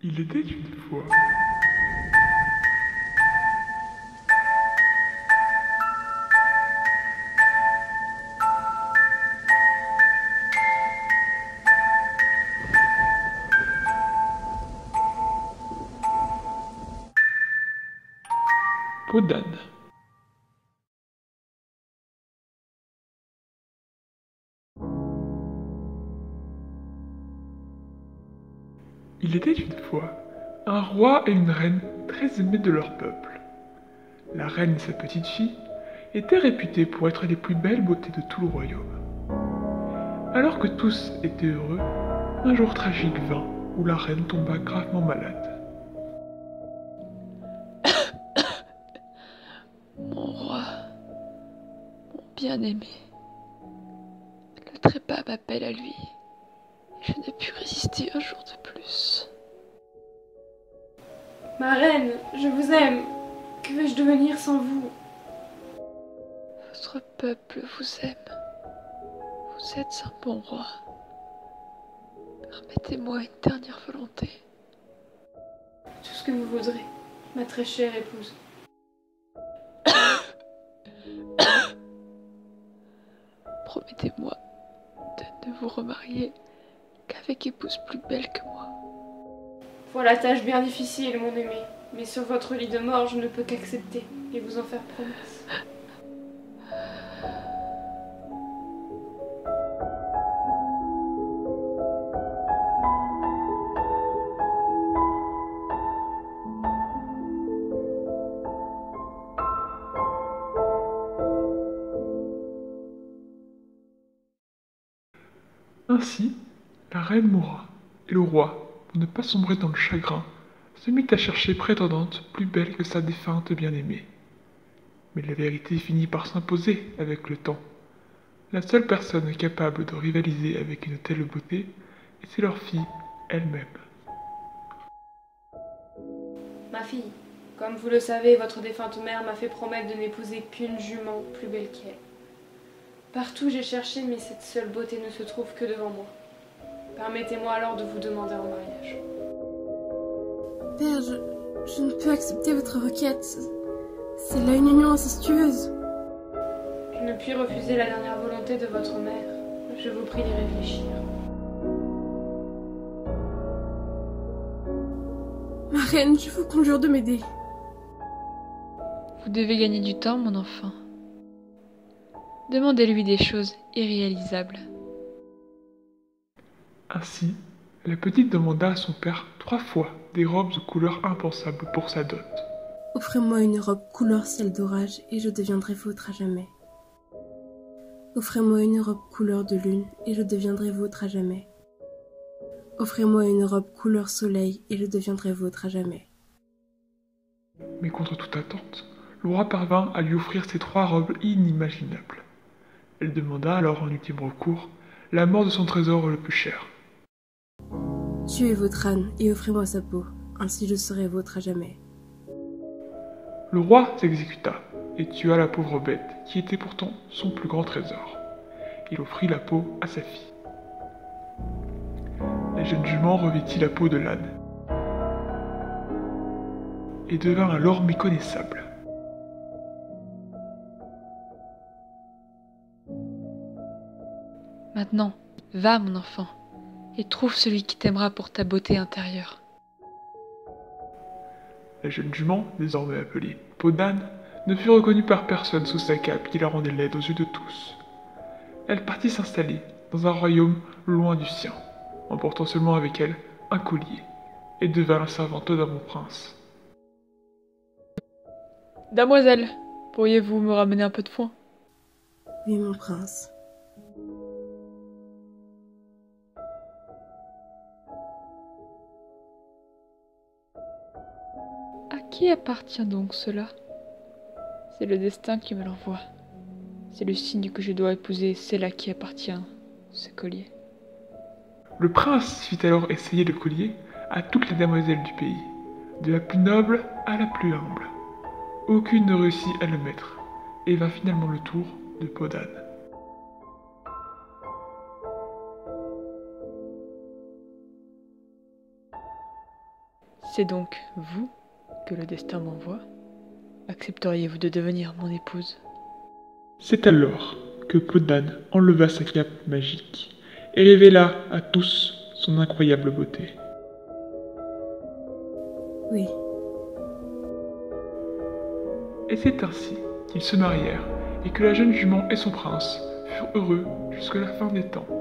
Il était une fois. Podane. Il était une fois un roi et une reine très aimés de leur peuple. La reine et sa petite fille étaient réputées pour être les plus belles beautés de tout le royaume. Alors que tous étaient heureux, un jour tragique vint où la reine tomba gravement malade. Mon roi, mon bien-aimé, le trépas m'appelle à lui. Je n'ai pu résister un jour de plus. Ma reine, je vous aime. Que vais-je devenir sans vous? Votre peuple vous aime. Vous êtes un bon roi. Permettez-moi une dernière volonté. Tout ce que vous voudrez, ma très chère épouse. Promettez-moi de ne vous remarier qu'avec épouse plus belle que moi. Voilà tâche bien difficile, mon aimé. Mais sur votre lit de mort, je ne peux qu'accepter et vous en faire promesse. Ainsi, la reine mourra, et le roi, pour ne pas sombrer dans le chagrin, se mit à chercher prétendante plus belle que sa défunte bien-aimée. Mais la vérité finit par s'imposer avec le temps. La seule personne capable de rivaliser avec une telle beauté était leur fille elle-même. Ma fille, comme vous le savez, votre défunte mère m'a fait promettre de n'épouser qu'une jument plus belle qu'elle. Partout j'ai cherché, mais cette seule beauté ne se trouve que devant moi. Permettez-moi alors de vous demander en mariage. Père, je ne peux accepter votre requête. C'est là une union incestueuse. Je ne puis refuser la dernière volonté de votre mère. Je vous prie d'y réfléchir. Ma reine, je vous conjure de m'aider. Vous devez gagner du temps, mon enfant. Demandez-lui des choses irréalisables. Ainsi, la petite demanda à son père 3 fois des robes de couleur impensable pour sa dot. Offrez-moi une robe couleur ciel d'orage et je deviendrai vôtre à jamais. Offrez-moi une robe couleur de lune et je deviendrai vôtre à jamais. Offrez-moi une robe couleur soleil et je deviendrai vôtre à jamais. Mais contre toute attente, le roi parvint à lui offrir ces 3 robes inimaginables. Elle demanda alors en ultime recours la mort de son trésor le plus cher. Tuez votre âne et offrez-moi sa peau, ainsi je serai vôtre à jamais. Le roi s'exécuta et tua la pauvre bête qui était pourtant son plus grand trésor. Il offrit la peau à sa fille. La jeune jument revêtit la peau de l'âne et devint alors méconnaissable. Maintenant, va, mon enfant, et trouve celui qui t'aimera pour ta beauté intérieure. La jeune jument, désormais appelée Podane, ne fut reconnue par personne sous sa cape qui la rendait laide aux yeux de tous. Elle partit s'installer dans un royaume loin du sien, emportant seulement avec elle un collier, et devint la servante d'un bon prince. Damoiselle, pourriez-vous me ramener un peu de foin? Oui, mon prince. À qui appartient donc cela? C'est le destin qui me l'envoie. C'est le signe que je dois épouser celle à qui appartient ce collier. Le prince fit alors essayer le collier à toutes les demoiselles du pays, de la plus noble à la plus humble. Aucune ne réussit à le mettre, et vint finalement le tour de Podane. C'est donc vous que le destin m'envoie? Accepteriez-vous de devenir mon épouse? C'est alors que Podane enleva sa cape magique et révéla à tous son incroyable beauté. Oui, Et c'est ainsi qu'ils se marièrent et que la jeune jument et son prince furent heureux jusqu'à la fin des temps.